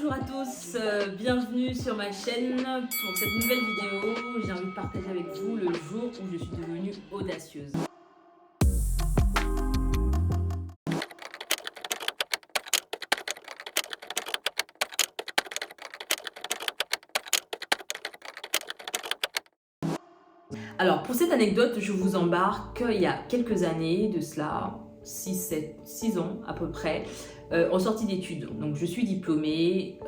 Bonjour à tous, bienvenue sur ma chaîne pour cette nouvelle vidéo. J'ai envie de partager avec vous le jour où je suis devenue audacieuse. Alors pour cette anecdote, je vous embarque il y a quelques années, de cela 6 ans à peu près, en sortie d'études. Donc je suis diplômée,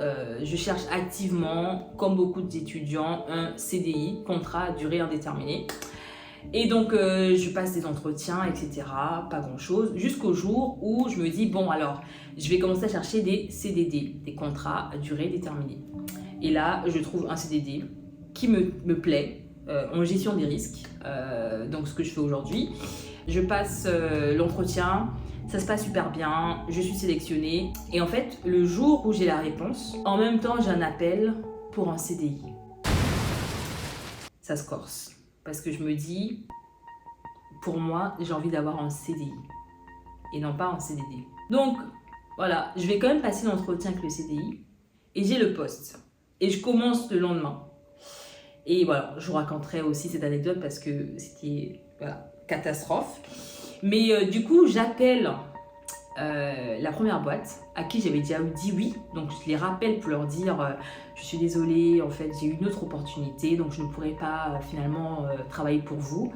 je cherche activement, comme beaucoup d'étudiants, un CDI, contrat à durée indéterminée. Et donc je passe des entretiens, etc. Pas grand chose, jusqu'au jour où je me dis bon alors, je vais commencer à chercher des CDD, des contrats à durée déterminée. Et là, je trouve un CDD qui me plaît, en gestion des risques, donc ce que je fais aujourd'hui. Je passe l'entretien, ça se passe super bien, je suis sélectionnée. Et en fait, le jour où j'ai la réponse, en même temps j'ai un appel pour un CDI. Ça se corse, parce que je me dis, pour moi, j'ai envie d'avoir un CDI et non pas un CDD. Donc voilà, je vais quand même passer l'entretien avec le CDI et j'ai le poste. Et je commence le lendemain. Et voilà, je vous raconterai aussi cette anecdote parce que c'était voilà, catastrophe. Mais du coup, j'appelle la première boîte à qui j'avais déjà dit oui. Donc je les rappelle pour leur dire je suis désolée, en fait j'ai eu une autre opportunité, donc je ne pourrai pas finalement travailler pour vous.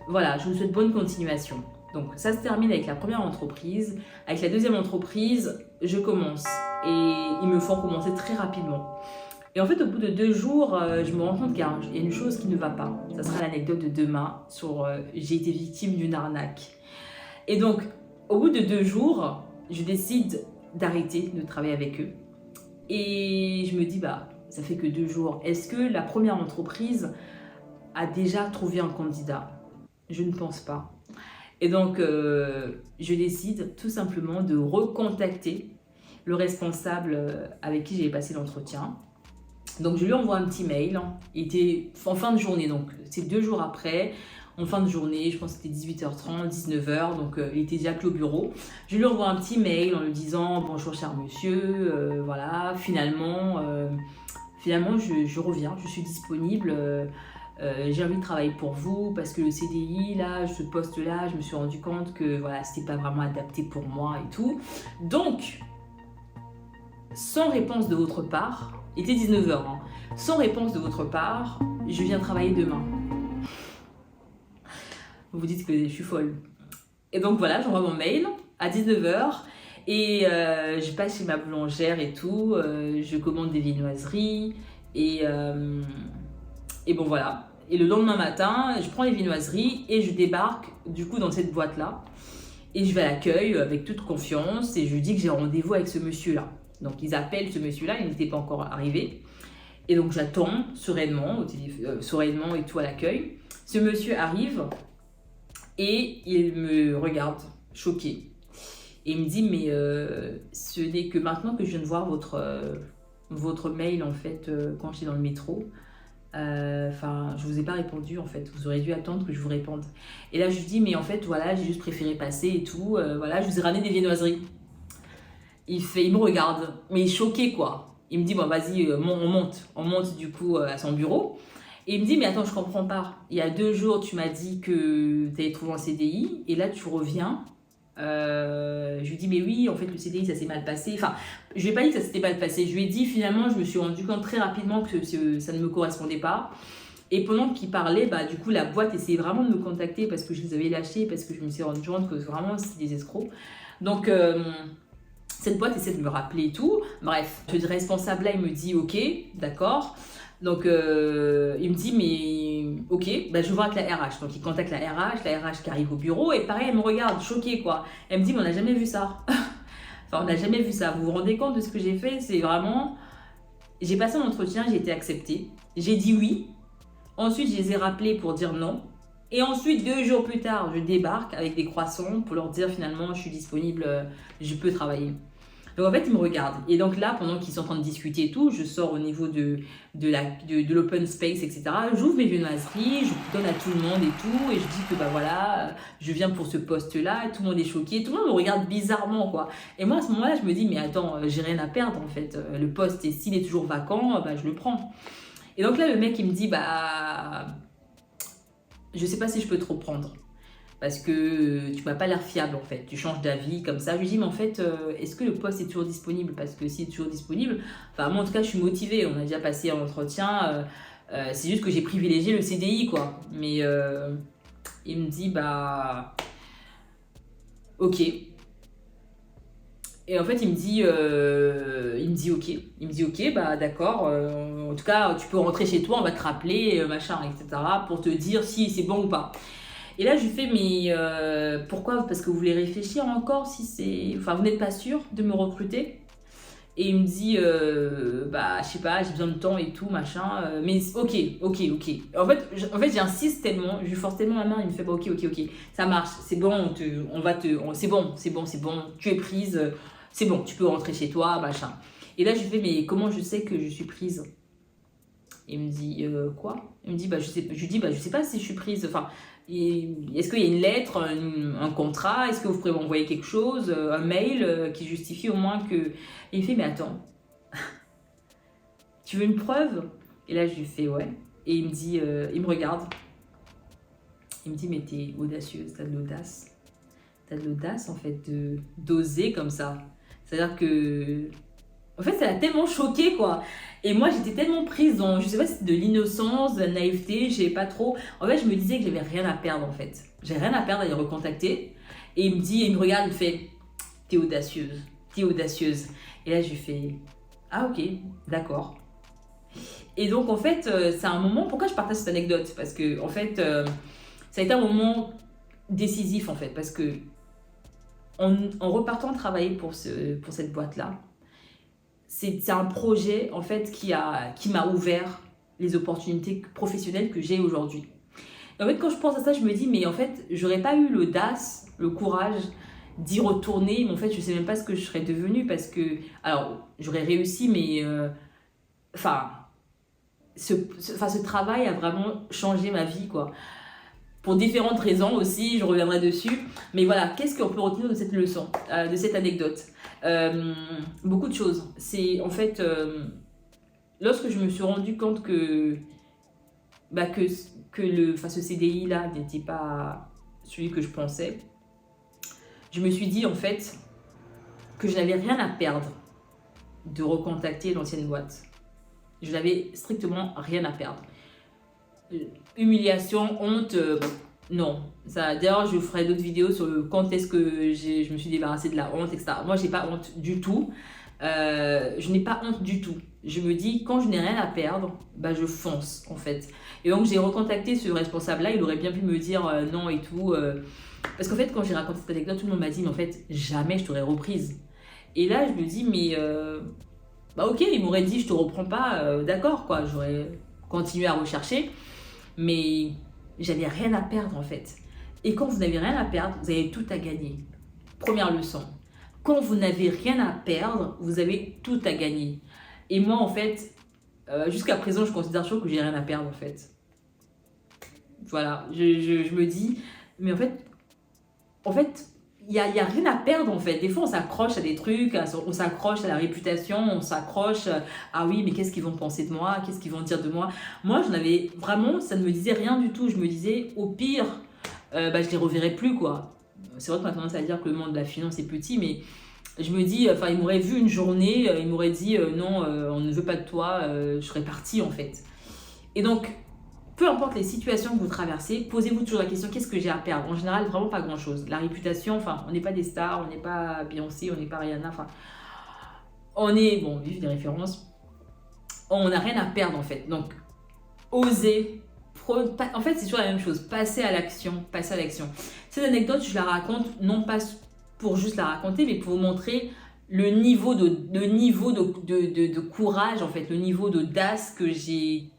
Voilà, je vous souhaite bonne continuation. Donc ça se termine avec la première entreprise. Avec la deuxième entreprise, je commence et ils me font commencer très rapidement. Et en fait, au bout de 2 jours, je me rends compte qu'il y a une chose qui ne va pas. Ça sera l'anecdote de demain sur j'ai été victime d'une arnaque. Et donc, au bout de 2 jours, je décide d'arrêter de travailler avec eux. Et je me dis, bah, ça fait que 2 jours. Est-ce que la première entreprise a déjà trouvé un candidat? Je ne pense pas. Et donc, je décide tout simplement de recontacter le responsable avec qui j'ai passé l'entretien. Donc je lui envoie un petit mail, il était en fin de journée, donc c'est 2 jours après, en fin de journée, je pense que c'était 18h30, 19h, donc il était déjà que au bureau. Je lui envoie un petit mail en lui disant « Bonjour cher monsieur, voilà, finalement je reviens, je suis disponible, j'ai envie de travailler pour vous parce que le CDI, là, ce poste-là, je me suis rendu compte que voilà, c'était pas vraiment adapté pour moi et tout. » Donc, sans réponse de votre part, il était 19h, hein. Sans réponse de votre part, je viens travailler demain. Vous vous dites que je suis folle. Et donc voilà, j'envoie mon mail à 19h et je passe chez ma boulangère et tout, je commande des viennoiseries et bon voilà. Et le lendemain matin, je prends les viennoiseries et je débarque du coup dans cette boîte-là et je vais à l'accueil avec toute confiance et je lui dis que j'ai rendez-vous avec ce monsieur-là. Donc ils appellent ce monsieur-là, il n'était pas encore arrivé. Et donc j'attends sereinement, sereinement et tout à l'accueil. Ce monsieur arrive et il me regarde, choqué. Et il me dit, mais ce n'est que maintenant que je viens de voir votre mail en fait quand j'étais dans le métro. Enfin, je vous ai pas répondu en fait, vous aurez dû attendre que je vous réponde. Et là je lui dis, mais en fait voilà, j'ai juste préféré passer et tout, voilà, je vous ai ramené des viennoiseries. Il me regarde, mais il est choqué quoi. Il me dit, bon vas-y, on monte du coup à son bureau. Et il me dit, mais attends, je comprends pas. Il y a 2 jours, tu m'as dit que tu avais trouvé un CDI, et là tu reviens. Je lui dis, mais oui, en fait le CDI ça s'est mal passé. Enfin, je lui ai pas dit que ça s'était mal passé. Je lui ai dit, finalement, je me suis rendu compte très rapidement que ça ne me correspondait pas. Et pendant qu'il parlait, bah, du coup, la boîte essayait vraiment de me contacter parce que je les avais lâchés, parce que je me suis rendu compte que vraiment c'était des escrocs. Donc, cette boîte essaie de me rappeler et tout. Bref, ce responsable-là, il me dit ok, d'accord. Donc, il me dit mais ok, bah, je vais voir avec la RH. Donc, il contacte la RH qui arrive au bureau et pareil, elle me regarde, choquée quoi. Elle me dit mais on n'a jamais vu ça. Enfin, on n'a jamais vu ça. Vous vous rendez compte de ce que j'ai fait? C'est vraiment... J'ai passé un entretien, j'ai été acceptée. J'ai dit oui. Ensuite, je les ai rappelés pour dire non. Et ensuite, 2 jours plus tard, je débarque avec des croissants pour leur dire finalement, je suis disponible, je peux travailler. Donc en fait, ils me regardent. Et donc là, pendant qu'ils sont en train de discuter et tout, je sors au niveau de l'open space, etc. J'ouvre mes viennoiseries, je donne à tout le monde et tout, et je dis que bah voilà, je viens pour ce poste-là, et tout le monde est choqué, tout le monde me regarde bizarrement, quoi. Et moi, à ce moment-là, je me dis, mais attends, j'ai rien à perdre, en fait. Le poste, et s'il est toujours vacant, bah je le prends. Et donc là, le mec, il me dit, bah, je sais pas si je peux te reprendre. Parce que tu m'as pas l'air fiable en fait, tu changes d'avis comme ça. Je lui dis, mais en fait, est-ce que le poste est toujours disponible? Parce que s'il est toujours disponible, enfin, moi en tout cas, je suis motivée. On a déjà passé un entretien, c'est juste que j'ai privilégié le CDI quoi. Mais il me dit, bah, ok. Et en fait, ok. Il me dit, ok, bah d'accord. En tout cas, tu peux rentrer chez toi, on va te rappeler, machin, etc. pour te dire si c'est bon ou pas. Et là, je lui fais, mais pourquoi? Parce que vous voulez réfléchir encore si c'est... Enfin, vous n'êtes pas sûr de me recruter? Et il me dit, bah, je sais pas, j'ai besoin de temps et tout, machin. Mais ok, ok, ok. En fait j'insiste tellement, je lui force tellement la main, il me fait, bah, ok, ok, ok. Ça marche, c'est bon, c'est bon, tu es prise, c'est bon, tu peux rentrer chez toi, machin. Et là, je lui fais, mais comment je sais que je suis prise? Il me dit, quoi? Il me dit, bah, je lui dis, bah, je sais pas si je suis prise. Enfin, est-ce qu'il y a une lettre, un contrat? Est-ce que vous pourrez m'envoyer quelque chose, un mail qui justifie au moins que... Et il fait, mais attends, tu veux une preuve? Et là, je lui fais, ouais. Et il me dit, il me regarde. Il me dit, mais t'es audacieuse, t'as de l'audace. T'as de l'audace, en fait, d'oser comme ça. C'est-à-dire que... En fait, ça l'a tellement choqué, quoi. Et moi, j'étais tellement prise dans, je sais pas si c'était de l'innocence, de la naïveté, je sais pas trop. En fait, je me disais que j'avais rien à perdre, en fait. J'ai rien à perdre à les recontacter. Et il me dit, il me regarde, il me fait, t'es audacieuse, t'es audacieuse. Et là, je lui fais, ah ok, d'accord. Et donc, en fait, c'est un moment, pourquoi je partage cette anecdote? Parce que, en fait, ça a été un moment décisif, en fait. Parce que, en repartant travailler pour cette boîte-là, c'est un projet en fait qui m'a ouvert les opportunités professionnelles que j'ai aujourd'hui. En fait, quand je pense à ça, je me dis, mais en fait, j'aurais pas eu l'audace, le courage d'y retourner, mais en fait, je sais même pas ce que je serais devenue parce que, alors, j'aurais réussi, mais enfin, ce travail a vraiment changé ma vie, quoi. Pour différentes raisons aussi, je reviendrai dessus. Mais voilà, qu'est-ce qu'on peut retenir de cette leçon, de cette anecdote? Beaucoup de choses. C'est en fait, lorsque je me suis rendu compte que, bah, que ce CDI-là n'était pas celui que je pensais, je me suis dit en fait que je n'avais rien à perdre de recontacter l'ancienne boîte. Je n'avais strictement rien à perdre. Humiliation, honte, non. D'ailleurs, je ferai d'autres vidéos sur quand est-ce que je me suis débarrassée de la honte, etc. Moi, j'ai pas honte du tout. Je n'ai pas honte du tout. Je me dis, quand je n'ai rien à perdre, bah, je fonce, en fait. Et donc, j'ai recontacté ce responsable-là. Il aurait bien pu me dire non et tout. Parce qu'en fait, quand j'ai raconté cette anecdote, tout le monde m'a dit, mais en fait, jamais je t'aurais reprise. Et là, je me dis, mais bah ok, il m'aurait dit, je te reprends pas, d'accord, quoi. J'aurais continué à rechercher. Mais j'avais rien à perdre en fait. Et quand vous n'avez rien à perdre, vous avez tout à gagner. Première leçon. Quand vous n'avez rien à perdre, vous avez tout à gagner. Et moi en fait, jusqu'à présent, je considère toujours que j'ai rien à perdre en fait. Voilà, je me dis, mais en fait, il y a rien à perdre en fait. Des fois, on s'accroche à des trucs, on s'accroche à la réputation, on s'accroche ah oui, mais qu'est-ce qu'ils vont penser de moi? Qu'est-ce qu'ils vont dire de moi? Moi, j'en avais vraiment, ça ne me disait rien du tout. Je me disais, au pire, bah, je les reverrai plus quoi. C'est vrai qu'on a tendance à dire que le monde de la finance est petit, mais je me dis, enfin, ils m'auraient vu une journée, ils m'auraient dit non, on ne veut pas de toi, je serais partie en fait. Et donc, peu importe les situations que vous traversez, posez-vous toujours la question, qu'est-ce que j'ai à perdre? En général, vraiment pas grand-chose. La réputation, enfin, on n'est pas des stars, on n'est pas Beyoncé, on n'est pas Rihanna, enfin, on est, bon, vive des références, on n'a rien à perdre en fait. Donc, osez, en fait, c'est toujours la même chose, passez à l'action, passez à l'action. Cette anecdote, je la raconte, non pas pour juste la raconter, mais pour vous montrer le niveau de courage, en fait, le niveau d'audace que j'ai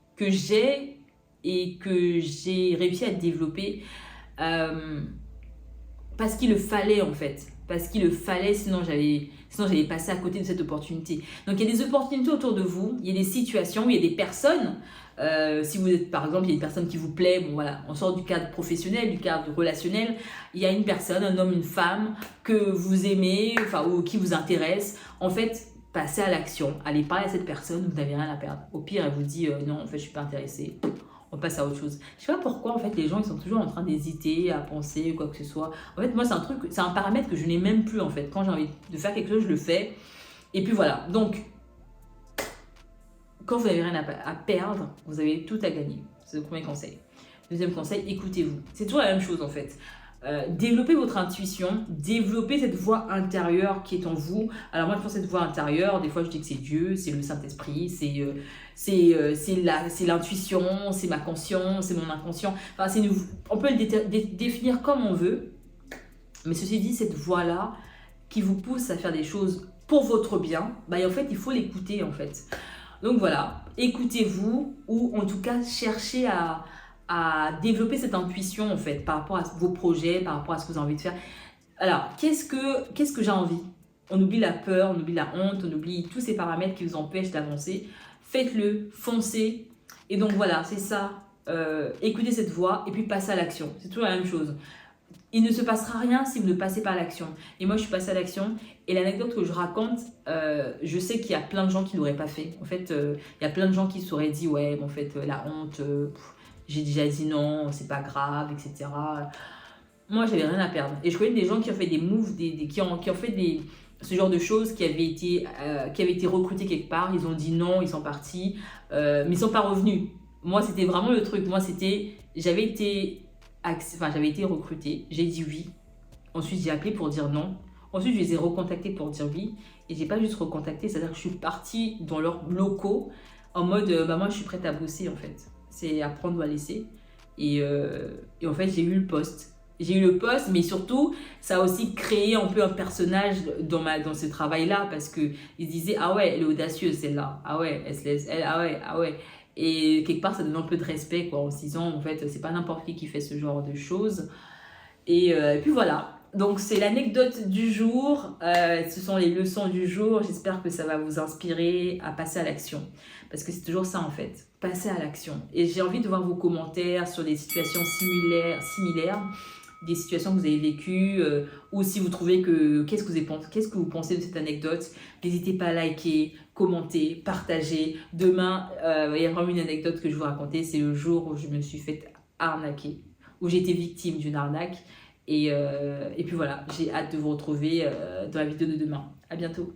et que j'ai réussi à développer parce qu'il le fallait en fait. parce qu'il le fallait, sinon j'allais passer à côté de cette opportunité. Donc il y a des opportunités autour de vous, il y a des situations, il y a des personnes. Si vous êtes, par exemple, il y a une personne qui vous plaît, bon voilà, on sort du cadre professionnel, du cadre relationnel, il y a une personne, un homme, une femme que vous aimez, enfin, ou qui vous intéresse. En fait, passez à l'action, allez parler à cette personne, vous n'avez rien à perdre. Au pire, elle vous dit non, en fait, je suis pas intéressée. On passe à autre chose. Je sais pas pourquoi en fait les gens ils sont toujours en train d'hésiter à penser quoi que ce soit. En fait moi c'est un paramètre que je n'ai même plus en fait. Quand j'ai envie de faire quelque chose je le fais. Et puis voilà. Donc quand vous n'avez rien à perdre, vous avez tout à gagner. C'est le premier conseil. Deuxième conseil, écoutez-vous. C'est toujours la même chose en fait. Développez votre intuition, développez cette voix intérieure qui est en vous. Alors moi je pense cette voix intérieure, des fois je dis que c'est Dieu, c'est le Saint-Esprit, c'est l'intuition, c'est ma conscience, c'est mon inconscient. Enfin, on peut le définir comme on veut, mais ceci dit, cette voix-là qui vous pousse à faire des choses pour votre bien, bah, en fait il faut l'écouter en fait. Donc voilà, écoutez-vous ou en tout cas cherchez à développer cette intuition en fait par rapport à vos projets, par rapport à ce que vous avez envie de faire. Alors, qu'est-ce que j'ai envie? On oublie la peur, on oublie la honte, on oublie tous ces paramètres qui vous empêchent d'avancer. Faites-le, foncez. Et donc voilà, c'est ça. Écoutez cette voix et puis passez à l'action. C'est toujours la même chose. Il ne se passera rien si vous ne passez pas à l'action. Et moi, je suis passée à l'action. Et l'anecdote que je raconte, je sais qu'il y a plein de gens qui ne l'auraient pas fait. En fait, il y a plein de gens qui se seraient dit, ouais, en fait, la honte, j'ai déjà dit non, c'est pas grave, etc. Moi, j'avais rien à perdre. Et je connais des gens qui ont fait des moves, qui ont fait ce genre de choses, qui avaient été recrutés quelque part. Ils ont dit non, ils sont partis, mais ils ne sont pas revenus. Moi, c'était vraiment le truc. Moi, j'avais été recrutée, j'ai dit oui. Ensuite, j'ai appelé pour dire non. Ensuite, je les ai recontactés pour dire oui. Et j'ai pas juste recontacté, c'est-à-dire que je suis partie dans leurs locaux en mode, moi, je suis prête à bosser, en fait. C'est à prendre ou à laisser. Et en fait, j'ai eu le poste. J'ai eu le poste, mais surtout, ça a aussi créé un peu un personnage dans ce travail-là, parce qu'ils se disaient, ah ouais, elle est audacieuse, celle-là. Ah ouais, elle se laisse, ah ouais, ah ouais. Et quelque part, ça donne un peu de respect, quoi, en se disant, en fait, c'est pas n'importe qui fait ce genre de choses. Et puis voilà. Donc, c'est l'anecdote du jour. Ce sont les leçons du jour. J'espère que ça va vous inspirer à passer à l'action. Parce que c'est toujours ça, en fait. Passer à l'action. Et j'ai envie de voir vos commentaires sur des situations similaires, des situations que vous avez vécues, ou si vous trouvez que... Qu'est-ce que vous pensez de cette anecdote? N'hésitez pas à liker, commenter, partager. Demain, il y a vraiment une anecdote que je vais vous raconter. C'est le jour où je me suis fait arnaquer, où j'ai été victime d'une arnaque. Et puis voilà, j'ai hâte de vous retrouver dans la vidéo de demain. À bientôt.